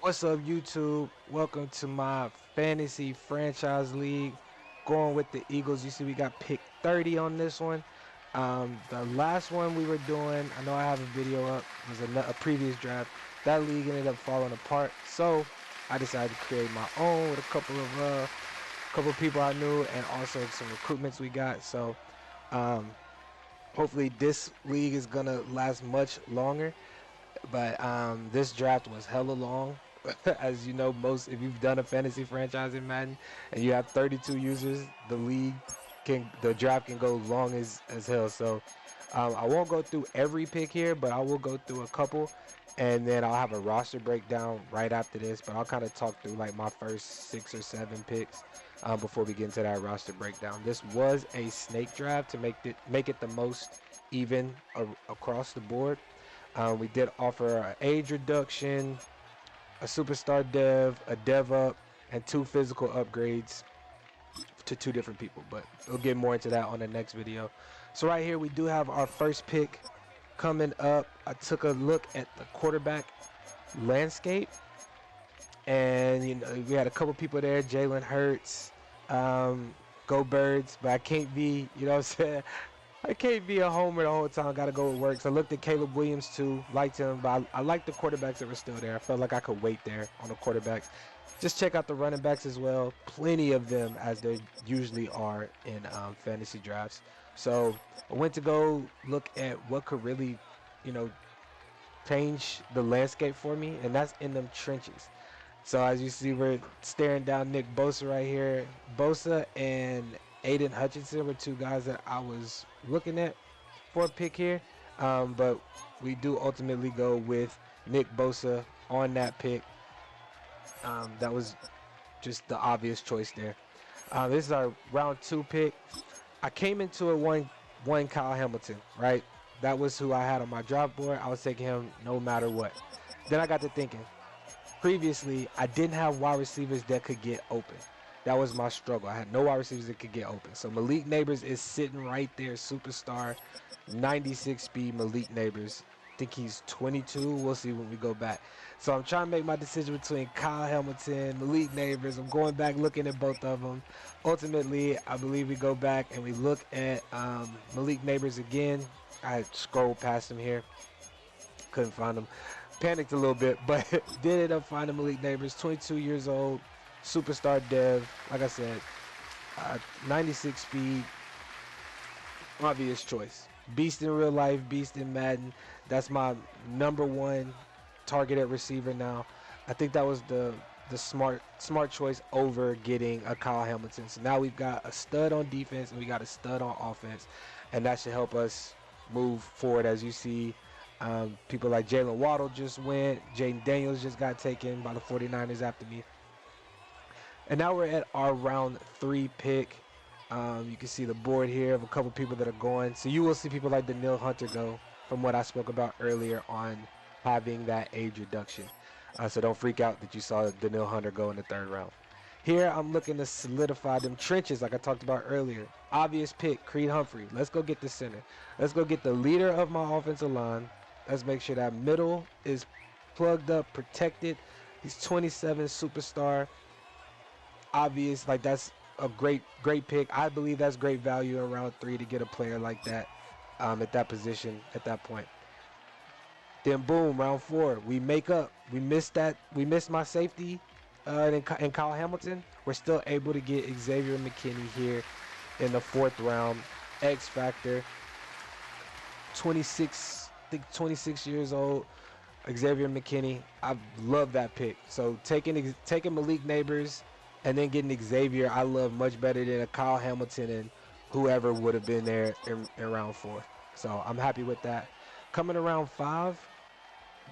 What's up, YouTube? Welcome to my fantasy franchise league. Going with the Eagles. You see, we got pick 30 on this one. The last one we were doing, I know I have a video up, was a previous draft. That league ended up falling apart, so I decided to create my own with a couple of people I knew, and also some recruitments we got. So, um, hopefully, this league is gonna last much longer. But this draft was hella long. As you know, most if you've done a fantasy franchise in Madden and you have 32 users, the draft can go long as hell. So I won't go through every pick here, but I will go through a couple, and then I'll have a roster breakdown right after this. But I'll kind of talk through like my first 6 or 7 picks before we get into that roster breakdown. This was a snake draft to make it the most even across the board. We did offer an age reduction, a superstar dev, a dev up, and 2 physical upgrades to 2 different people. But we'll get more into that on the next video. So right here we do have our first pick coming up. I took a look at the quarterback landscape, and we had a couple people there. Jalen Hurts, go Birds, but I can't be, what I'm saying. I can't be a homer the whole time. Got to go with work. So I looked at Caleb Williams too. Liked him, but I liked the quarterbacks that were still there. I felt like I could wait there on the quarterbacks. Just check out the running backs as well. Plenty of them, as there usually are in fantasy drafts. So I went to go look at what could really, you know, change the landscape for me, and that's in them trenches. So as you see, we're staring down Nick Bosa right here. Bosa and Aiden Hutchinson were 2 guys that I was looking at for a pick here. But we do ultimately go with Nick Bosa on that pick. That was just the obvious choice there. This is our round 2 pick. I came into it one Kyle Hamilton, right? That was who I had on my drop board. I was taking him no matter what. Then I got to thinking, previously, I didn't have wide receivers that could get open. That was my struggle. I had no wide receivers that could get open. So Malik Neighbors is sitting right there, superstar, 96 speed Malik Neighbors. I think he's 22. We'll see when we go back. So I'm trying to make my decision between Kyle Hamilton, Malik Neighbors. I'm going back looking at both of them. Ultimately, I believe we go back and we look at Malik Neighbors again. I scrolled past him here. Couldn't find him. Panicked a little bit, but did end up finding Malik Neighbors, 22 years old, superstar dev. Like I said, 96 speed, obvious choice. Beast in real life, beast in Madden. That's my #1 targeted receiver now. I think that was the smart choice over getting a Kyle Hamilton. So now we've got a stud on defense and we got a stud on offense, and that should help us move forward. As you see, people like Jalen Waddle just went. Jaden Daniels just got taken by the 49ers after me. And now we're at our round 3 pick. You can see the board here of a couple people that are going. So you will see people like Daniil Hunter go, from what I spoke about earlier on having that age reduction. So don't freak out that you saw Daniil Hunter go in the 3rd round. Here I'm looking to solidify them trenches like I talked about earlier. Obvious pick, Creed Humphrey. Let's go get the center. Let's go get the leader of my offensive line. Let's make sure that middle is plugged up, protected. He's 27, superstar. Obvious, like that's a great pick. I believe that's great value in round 3 to get a player like that at that position at that point. Then boom, round 4, we make up. We missed my safety in Kyle Hamilton. We're still able to get Xavier McKinney here in the 4th round. X factor. 26, I think 26 years old. Xavier McKinney. I love that pick. So taking Malik Neighbors and then getting Xavier, I love much better than a Kyle Hamilton and whoever would have been there in round 4. So I'm happy with that. Coming around 5,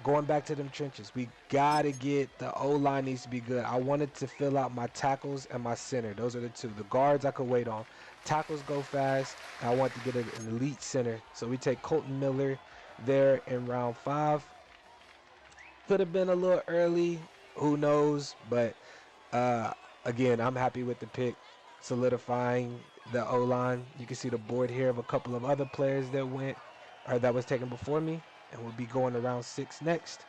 going back to them trenches, we gotta get the O-line needs to be good. I wanted to fill out my tackles and my center. Those are the 2. The guards I could wait on. Tackles go fast. And I want to get an elite center. So we take Colton Miller there in round 5. Could have been a little early. Who knows? But again, I'm happy with the pick, solidifying the O-line. You can see the board here of a couple of other players that went or that was taken before me, and we'll be going to round 6 next.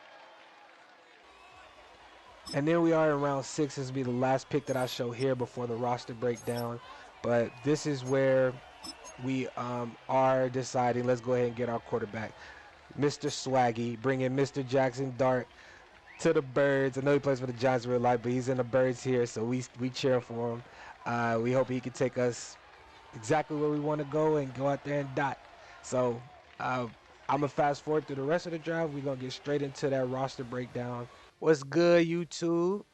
And then we are in round six. This will be the last pick that I show here before the roster breakdown. But this is where we are deciding. Let's go ahead and get our quarterback, Mr. Swaggy. Bring in Mr. Jackson Dart to the Birds. I know he plays for the Giants in real life, but he's in the Birds here, so we cheering for him. We hope he can take us exactly where we want to go and go out there and dot. So uh, I'm gonna fast forward through the rest of the drive. We're gonna get straight into that roster breakdown. What's good, YouTube?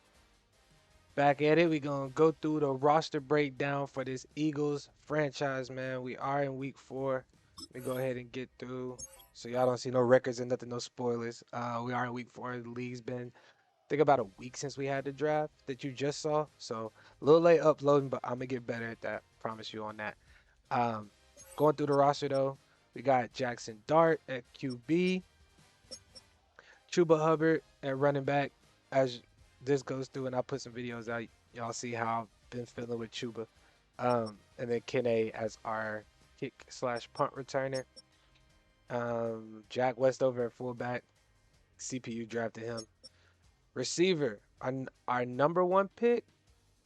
Back at it. We're gonna go through the roster breakdown for this Eagles franchise, man. We are in week 4. Let me go ahead and get through so y'all don't see no records and nothing, no spoilers. We are in week 4. The league's been, I think, about a week since we had the draft that you just saw. So a little late uploading, but I'm gonna get better at that. Promise you on that. Um, Going through the roster though, we got Jackson Dart at QB, Chuba Hubbard at running back. As this goes through, and I'll put some videos out, y'all see how I've been feeling with Chuba. And then Kene as our kick slash punt returner. Jack Westover at fullback. CPU drafted him. Receiver, our number one pick.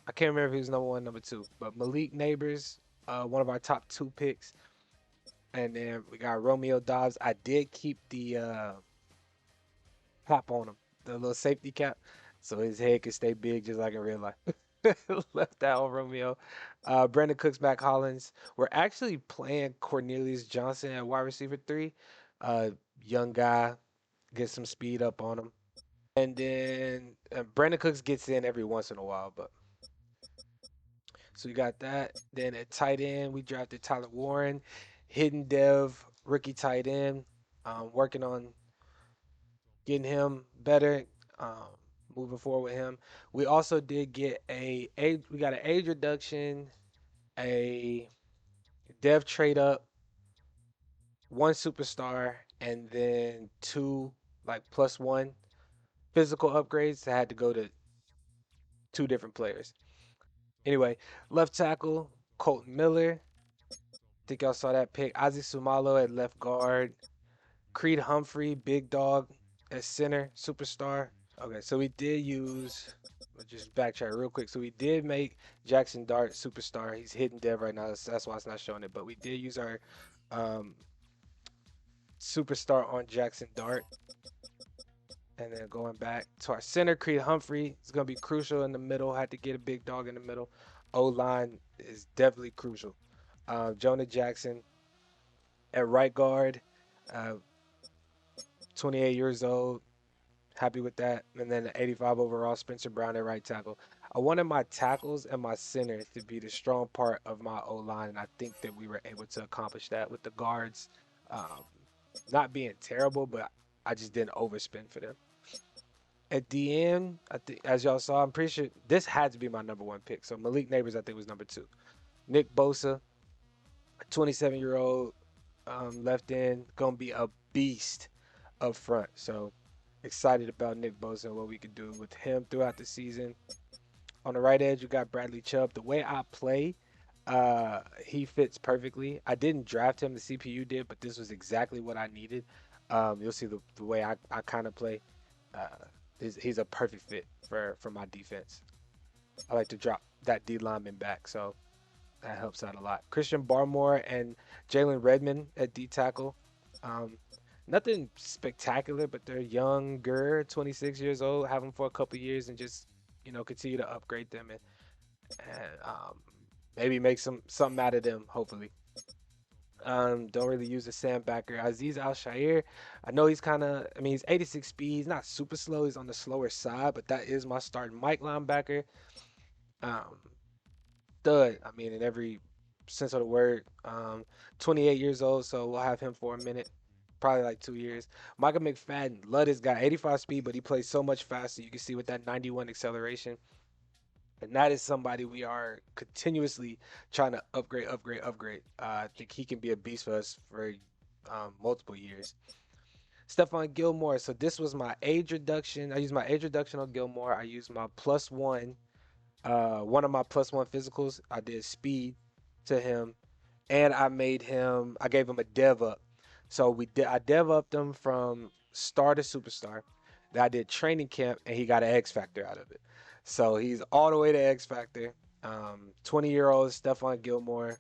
I can't remember if he was number one, number two, but Malik Neighbors, one of our top 2 picks. And then we got Romeo Dobbs. I did keep the cap on him, the little safety cap, so his head can stay big just like in real life. Left that on Romeo. Brandon Cooks, Mac Hollins. We're actually playing Cornelius Johnson at wide receiver 3. Uh, Young guy, get some speed up on him. And then Brandon Cooks gets in every once in a while, but so we got that. Then at tight end, we drafted Tyler Warren, hidden dev, rookie tight end. Working on getting him better, um, moving forward with him. We also did get a age. We got an age reduction, a dev trade up, 1 superstar, and then 2 like +1 physical upgrades. I had to go to 2 different players. Anyway, left tackle Colton Miller. Think y'all saw that pick. Ozzy Sumalo at left guard. Creed Humphrey, big dog at center, superstar. Okay, so we did use, let's just backtrack real quick. So we did make Jackson Dart superstar. He's hidden dev right now. That's why it's not showing it. But we did use our um, superstar on Jackson Dart. And then going back to our center, Creed Humphrey is going to be crucial in the middle. Had to get a big dog in the middle. O line is definitely crucial. Jonah Jackson at right guard, uh, 28 years old. Happy with that. And then the 85 overall, Spencer Brown at right tackle. I wanted my tackles and my center to be the strong part of my O line, and I think that we were able to accomplish that with the guards um, not being terrible, but I just didn't overspend for them. At the end, I think, as y'all saw, I'm pretty sure this had to be my number one pick. So Malik Neighbors, I think, was number 2. Nick Bosa, 27-year-old left end, gonna be a beast up front. So excited about Nick Bosa and what we could do with him throughout the season. On the right edge, you got Bradley Chubb. The way I play, he fits perfectly. I didn't draft him, the CPU did, but this was exactly what I needed. You'll see the way I kind of play. Uh, he's a perfect fit for my defense. I like to drop that D lineman back, so that helps out a lot. Christian Barmore and Jalen Redmond at D tackle. Um, Nothing spectacular, but they're younger, 26 years old. Have them for a couple years and just continue to upgrade them and maybe make something out of them. Hopefully. Don't really use a sandbacker. Aziz Al Shair, I know he's kind of, I mean, he's 86 speed. He's not super slow. He's on the slower side, but that is my starting Mike linebacker. Um, Stud. I mean, in every sense of the word. 28 years old, so we'll have him for a minute, probably like 2 years. Michael McFadden, love this guy, 85 speed, but he plays so much faster. You can see with that 91 acceleration, and that is somebody we are continuously trying to upgrade, upgrade, upgrade. I think he can be a beast for us for multiple years. Stephon Gilmore. So this was my age reduction. I used my age reduction on Gilmore. I used my one of my +1 physicals. I did speed to him, and I gave him a dev up. So I dev upped him from star to superstar. that I did training camp, and he got an X Factor out of it. So he's all the way to X Factor. 20-year-old Stephon Gilmore,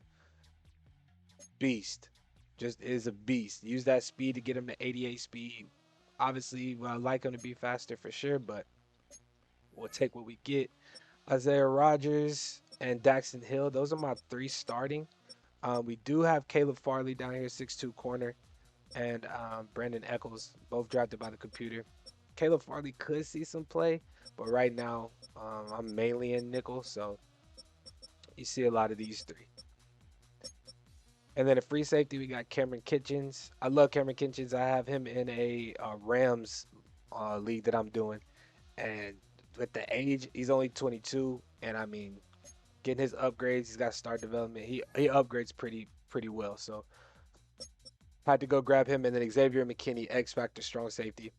beast. Just is a beast. Use that speed to get him to 88 speed. Obviously, well, I like him to be faster for sure, but we'll take what we get. Isaiah Rogers and Daxton Hill, those are my three starting. We do have Caleb Farley down here, 6'2" corner, and Brandon Eccles, both drafted by the computer. Caleb Farley could see some play, but right now I'm mainly in nickel, so you see a lot of these three. And then a free safety, we got Cameron Kitchens. I love Cameron Kitchens. I have him in a Rams league that I'm doing, and with the age, he's only 22, and I mean, getting his upgrades, he's got star development. He upgrades pretty well, so had to go grab him. And then Xavier McKinney, X Factor strong safety,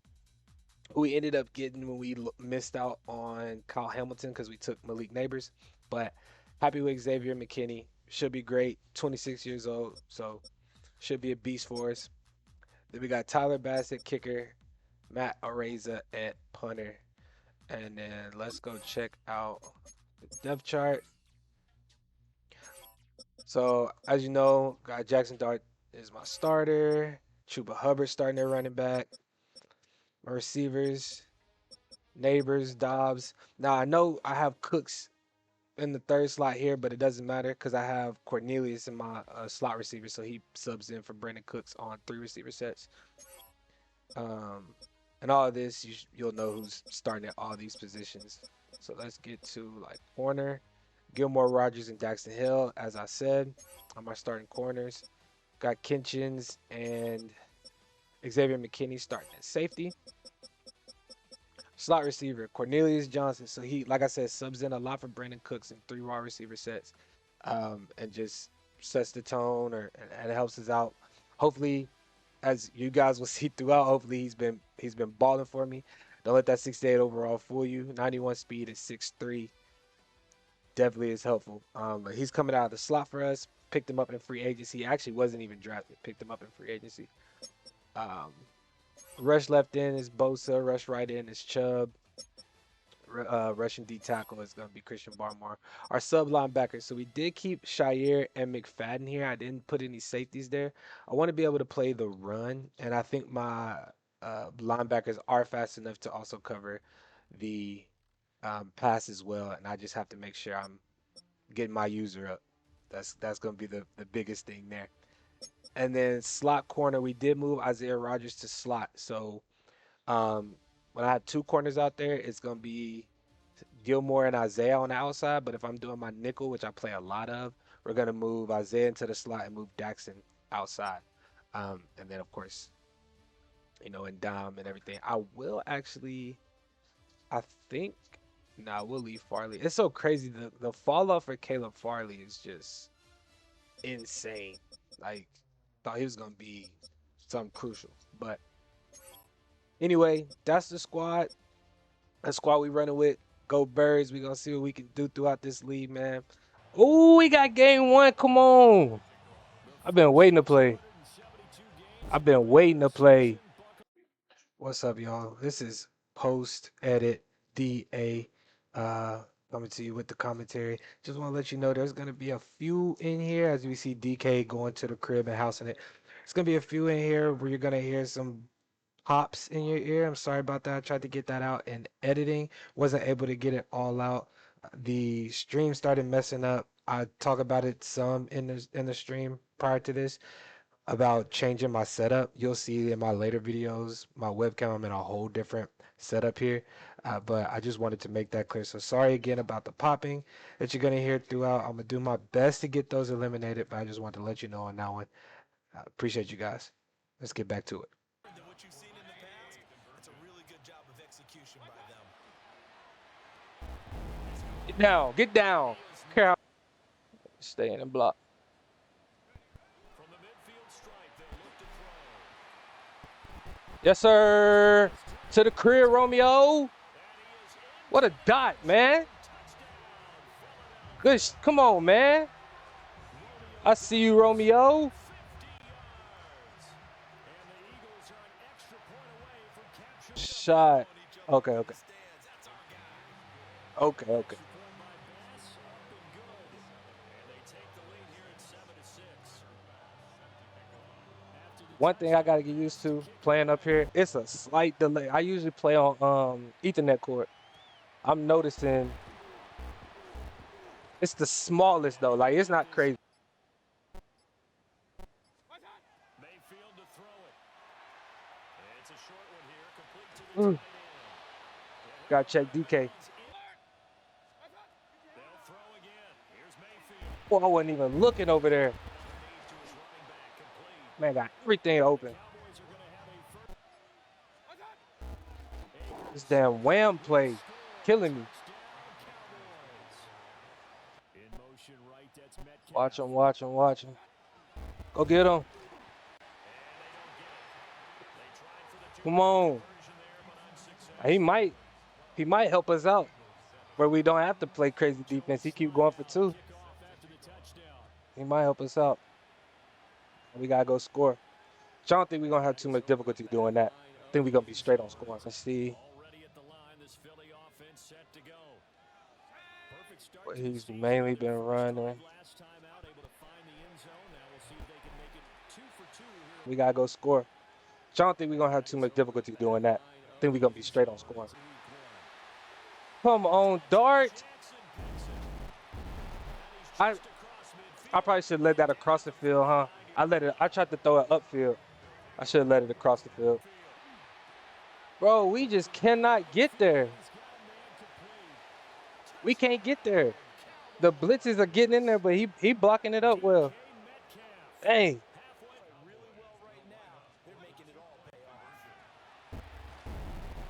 who we ended up getting when we missed out on Kyle Hamilton because we took Malik Neighbors. But happy with Xavier McKinney. Should be great. 26 years old, so should be a beast for us. Then we got Tyler Bassett, kicker, Matt Areza at punter. And then let's go check out the depth chart. So as you know, got Jackson Dart is my starter. Chuba Hubbard starting at running back. My receivers, Neighbors, Dobbs. Now I know I have Cooks in the third slot here, but it doesn't matter because I have Cornelius in my slot receiver, so he subs in for Brandon Cooks on 3 receiver sets. And all of this, you'll know who's starting at all these positions. So let's get to like corner. Gilmore, Rogers, and Daxton Hill, as I said, are my starting corners. Got Kitchens and Xavier McKinney starting at safety. Slot receiver, Cornelius Johnson. So he, like I said, subs in a lot for Brandon Cooks in 3 raw receiver sets, and just sets the tone and helps us out. Hopefully, as you guys will see throughout, hopefully he's been balling for me. Don't let that 68 overall fool you. 91 speed at 6'3". Definitely is helpful. But he's coming out of the slot for us. Picked him up in free agency. Actually wasn't even drafted. Picked him up in free agency. Rush left in is Bosa. Rush right in is Chubb. Russian D tackle is going to be Christian Barmore. Our sub linebackers. So we did keep Shire and McFadden here. I didn't put any safeties there. I want to be able to play the run, and I think my linebackers are fast enough to also cover the pass as well. And I just have to make sure I'm getting my user up. That's going to be the biggest thing there. And then slot corner, we did move Isaiah Rogers to slot. So when I have 2 corners out there, it's going to be Gilmore and Isaiah on the outside. But if I'm doing my nickel, which I play a lot of, we're going to move Isaiah into the slot and move Daxton outside. And then, of course, in dime and everything. I will actually, I think, no, we'll leave Farley. It's so crazy. The fall off for Caleb Farley is just insane. Like, thought he was going to be something crucial. But anyway, that's the squad. The squad we running with. Go Birds. We're going to see what we can do throughout this league, man. Oh, we got game 1. Come on. I've been waiting to play. What's up, y'all? This is Post Edit DA coming to you with the commentary. Just want to let you know there's going to be a few in here as we see DK going to the crib and housing it. There's going to be a few in here where you're going to hear some pops in your ear. I'm sorry about that. I tried to get that out in editing. Wasn't able to get it all out. The stream started messing up. I talk about it some in the stream prior to this about changing my setup. You'll see in my later videos, my webcam, I'm in a whole different setup here. But I just wanted to make that clear. So sorry again about the popping that you're going to hear throughout. I'm going to do my best to get those eliminated, but I just wanted to let you know on that one. Appreciate you guys. Let's get back to it. What you've seen in the past, it's a really good job of execution by them. Get down. Get down. Care how stay in and block. From the midfield stripe, they look to throw. Yes, sir. To the crib, Romeo. What a dot, man. Good. Come on, man. I see you, Romeo. Shot. Okay, okay. Okay, okay. One thing I gotta get used to playing up here, it's a slight delay. I usually play on Ethernet cord. I'm noticing it's the smallest though. Like it's not crazy. Mayfield to throw it. It's a short one here, complete to the Mm, tight end. gotta check DK. They'll throw again. Here's Mayfield. Oh, I wasn't even looking over there. Underneath to his running back, complete. Man, got everything open. Cowboys are going to have a first. This damn wham play killing me. In motion right, that's Metcalf. Watch him, watch him, watch him. Go get him. Come on. He might help us out where we don't have to play crazy defense. He keep going for two. He might help us out. We gotta go score. I don't think we're gonna have too much difficulty doing that. I think we're gonna be straight on scoring. Let's see. But he's mainly been running. We gotta go score. I don't think we're gonna have too much difficulty doing that. I think we're gonna be straight on scoring. Come on, Dart. I probably should have let that across the field, huh? I tried to throw it upfield. I should have let it across the field. Bro, we just cannot get there. We can't get there. The blitzes are getting in there, but he blocking it up well. Dang.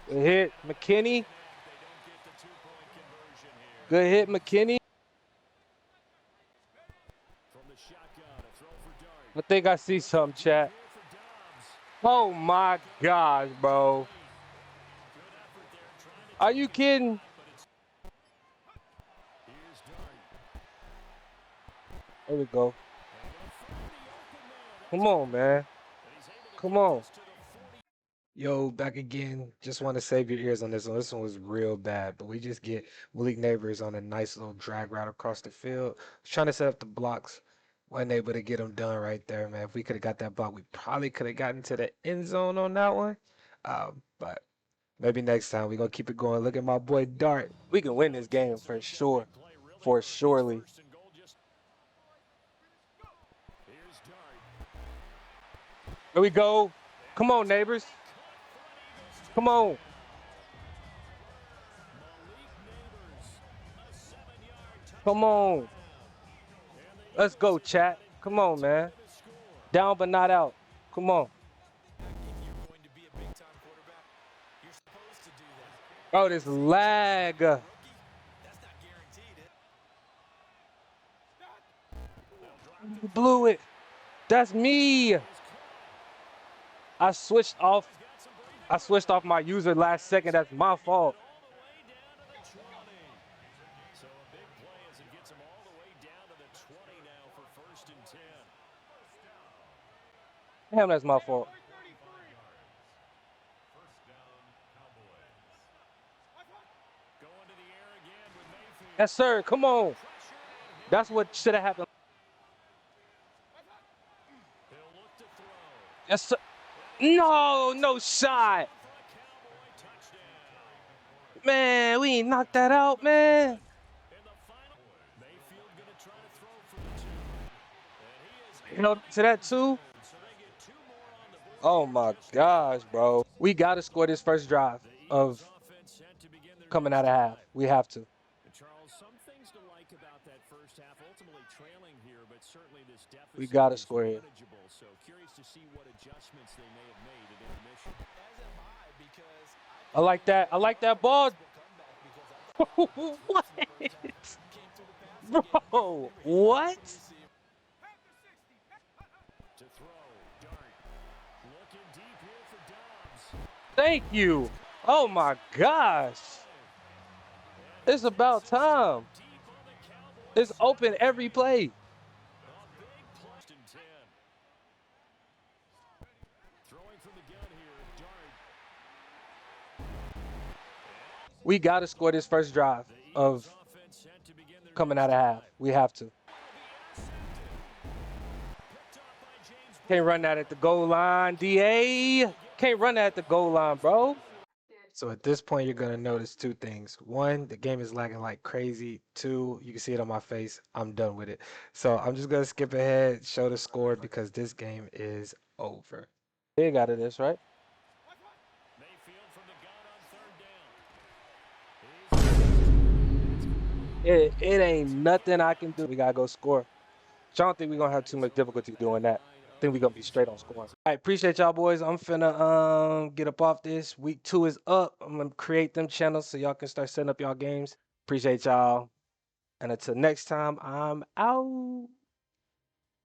Good hit, McKinney. Good hit, McKinney. I think I see something, chat. Oh my gosh, bro. Are you kidding? There we go. Come on, man. Come on. Yo, back again. Just want to save your ears on this one. This one was real bad, but we just get Malik Neighbors on a nice little drag route across the field. Was trying to set up the blocks. Wasn't able to get them done right there, man. If we could have got that block, we probably could have gotten to the end zone on that one. But maybe next time we're going to keep it going. Look at my boy Dart. We can win this game for sure. For surely. Here we go. Come on, Neighbors. Come on. Come on. Let's go, chat. Come on, man. Down but not out. Come on. Oh, this lag. Blew it. That's me. I switched off my user last second. That's my fault. So a big play as it gets him all the way down to the 20 now for 1st and 10. Damn, that's my fault. Going to the air again with Mayfield. Yes, sir. Come on. That's what should have happened. He'll look to throw. Yes, sir. No, no shot. Man, we ain't knocked that out, man. Mayfield going to try to throw for the 2. And he is You know, to that too. so they get 2 more on the board. Oh my gosh, bro. We got to score this first drive of Offense set to begin their coming out of half. We have to. Charles, some things to like about that first half. Ultimately trailing here, but certainly this deficit We got to is score here. manageable. So curious to see what adjustments they may have made at intermission. I like that. I like that ball. What? Bro, what? To throw, Dart. Looking deep here for Dobbs. Thank you. Oh my gosh. It's about time. It's open every play. Throwing from the gun here, Dart. We got to score this first drive of coming out of half. We have to. Can't run that at the goal line, DA. Can't run that at the goal line, bro. So at this point, you're going to notice two things. One, the game is lagging like crazy. Two, you can see it on my face. I'm done with it. So I'm just going to skip ahead, show the score because this game is over. Big out of this, right? It ain't nothing I can do. We got to go score. So I don't think we're going to have too much difficulty doing that. I think we're going to be straight on scoring. All right, appreciate y'all, boys. I'm finna get up off this. Week 2 is up. I'm going to create them channels so y'all can start setting up y'all games. Appreciate y'all. And until next time, I'm out.